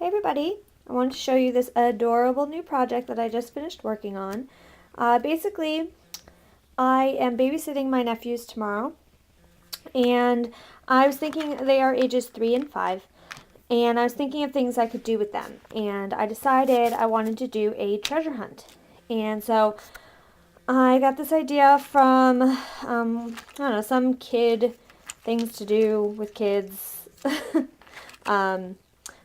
Hey everybody, I wanted to show you this adorable new project that I just finished working on. Basically, I am babysitting my nephews tomorrow, and I was thinking they are ages 3 and 5, and I was thinking of things I could do with them, and I decided I wanted to do a treasure hunt. And so I got this idea from, I don't know, some kid things to do with kids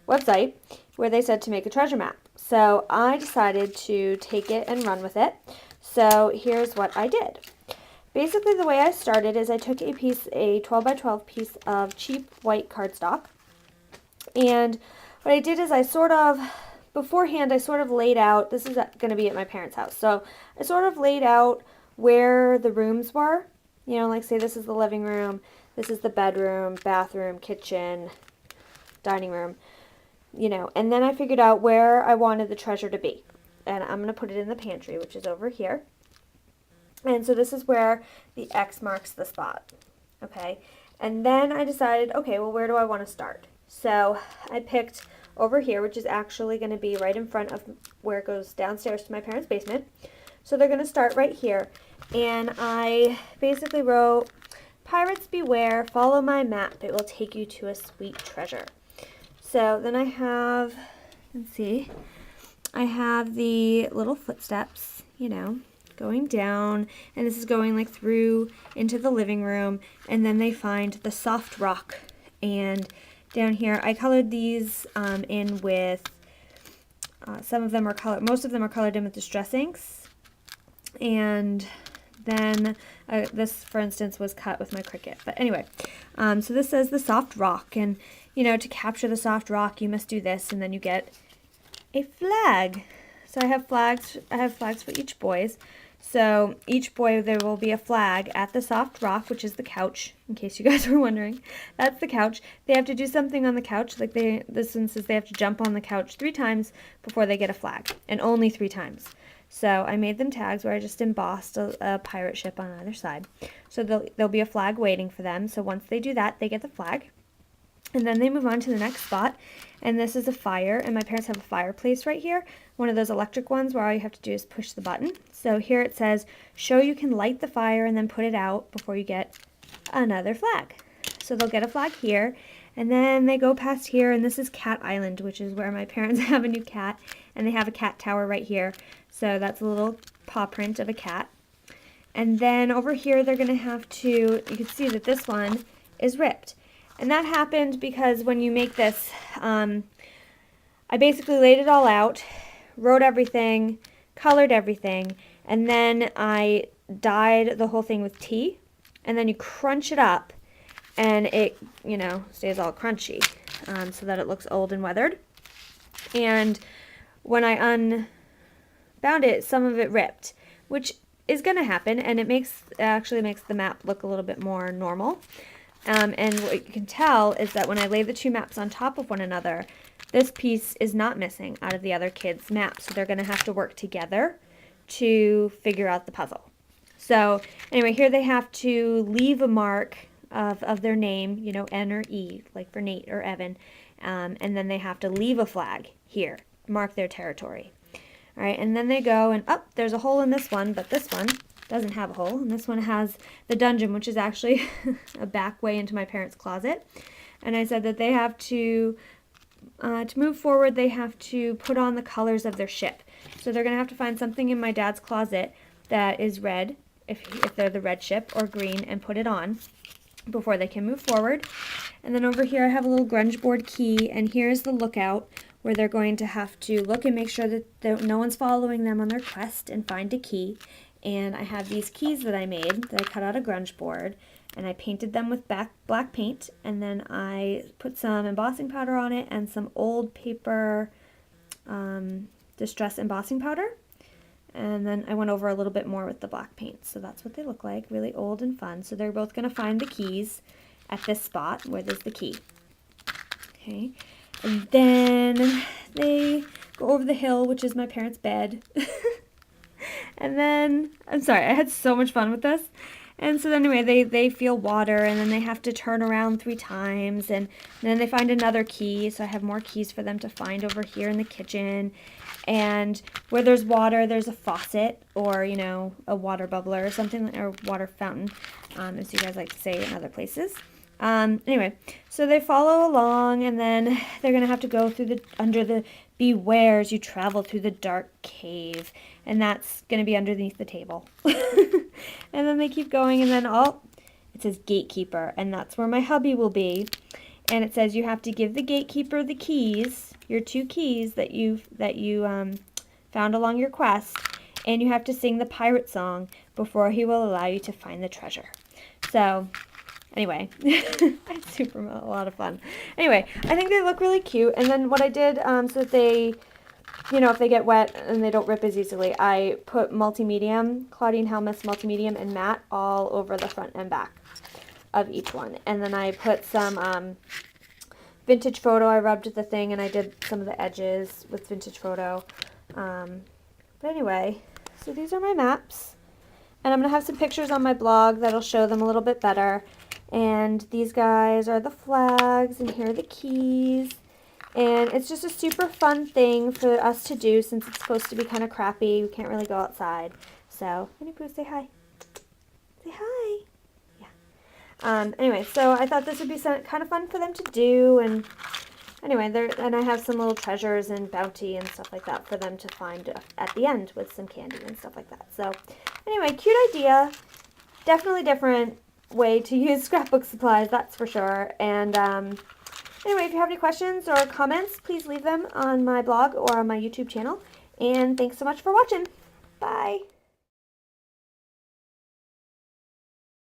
website where they said to make a treasure map. So I decided to take it and run with it. So here's what I did. Basically the way I started is I took a 12 by 12 piece of cheap white cardstock, and what I did is beforehand I sort of laid out, this is going to be at my parents' house, so I sort of laid out where the rooms were, like say this is the living room, this is the bedroom, bathroom, kitchen, dining room, and then I figured out where I wanted the treasure to be. And I'm going to put it in the pantry, which is over here. And so this is where the X marks the spot. Okay. And then I decided, okay, well, where do I want to start? So I picked over here, which is actually going to be right in front of where it goes downstairs to my parents' basement. So they're going to start right here. And I basically wrote, "Pirates beware, follow my map. It will take you to a sweet treasure." So then I have, let's see, I have the little footsteps, going down, and this is going like through into the living room, and then they find the soft rock. And down here, I colored these in with, some of them are colored, most of them are colored in with Distress inks, and then this, for instance, was cut with my Cricut. But anyway, so this says the soft rock, and to capture the soft rock, you must do this, and then you get a flag. So I have flags. I have flags for each boys. So each boy, there will be a flag at the soft rock, which is the couch. In case you guys were wondering, that's the couch. They have to do something on the couch. Like this one says they have to jump on the couch 3 times before they get a flag, and only 3 times. So I made them tags where I just embossed a pirate ship on either side. So there'll be a flag waiting for them. So once they do that, they get the flag. And then they move on to the next spot, and this is a fire, and my parents have a fireplace right here, one of those electric ones where all you have to do is push the button. So here it says, show you can light the fire and then put it out before you get another flag. So they'll get a flag here, and then they go past here, and this is Cat Island, which is where my parents have a new cat, and they have a cat tower right here. So that's a little paw print of a cat. And then over here they're going to have to, you can see that this one is ripped. And that happened because when you make this, I basically laid it all out, wrote everything, colored everything, and then I dyed the whole thing with tea. And then you crunch it up, and it, stays all crunchy, so that it looks old and weathered. And when I unbound it, some of it ripped, which is going to happen, and it actually makes the map look a little bit more normal. And what you can tell is that when I lay the 2 maps on top of one another, this piece is not missing out of the other kids' maps. So they're going to have to work together to figure out the puzzle. So anyway, here they have to leave a mark of their name, N or E, like for Nate or Evan. And then they have to leave a flag here, mark their territory. All right, and then they go, and there's a hole in this one, but this one doesn't have a hole, and this one has the dungeon, which is actually a back way into my parents' closet. And I said that they have to move forward, they have to put on the colors of their ship. So they're going to have to find something in my dad's closet that is red, if they're the red ship, or green, and put it on before they can move forward. And then over here I have a little grunge board key, and here's the lookout, where they're going to have to look and make sure that no one's following them on their quest and find a key. And I have these keys that I made that I cut out a grunge board, and I painted them with black paint, and then I put some embossing powder on it and some old paper distress embossing powder, and then I went over a little bit more with the black paint. So that's what they look like, really old and fun. So they're both going to find the keys at this spot where there's the key. Okay, and then they go over the hill, which is my parents' bed. And then, I'm sorry, I had so much fun with this. And so anyway, they feel water, and then they have to turn around 3 times, and then they find another key. So I have more keys for them to find over here in the kitchen. And where there's water, there's a faucet, or, you know, a water bubbler or something, or water fountain, as you guys like to say in other places. Anyway, so they follow along, and then they're going to have to go through under the beware as you travel through the dark cave. And that's going to be underneath the table. And then they keep going, and then it says gatekeeper, and that's where my hubby will be. And it says you have to give the gatekeeper the keys, your 2 keys that you found along your quest, and you have to sing the pirate song before he will allow you to find the treasure. So, anyway, it's a lot of fun. Anyway, I think they look really cute. And then what I did, so that they, you know, if they get wet and they don't rip as easily, I put multi-medium, Claudine Helmuth's multi-medium and matte all over the front and back of each one. And then I put some vintage photo. I rubbed the thing, and I did some of the edges with vintage photo. But anyway, so these are my maps. And I'm going to have some pictures on my blog that'll show them a little bit better. And these guys are the flags, and here are the keys. And it's just a super fun thing for us to do since it's supposed to be kind of crappy. We can't really go outside. So, Winnie Pooh, say hi. Say hi. Yeah. Anyway, so I thought this would be kind of fun for them to do. And anyway, and I have some little treasures and bounty and stuff like that for them to find at the end with some candy and stuff like that. So, anyway, cute idea. Definitely different way to use scrapbook supplies, that's for sure. And anyway, if you have any questions or comments, please leave them on my blog or on my YouTube channel. And thanks so much for watching. Bye.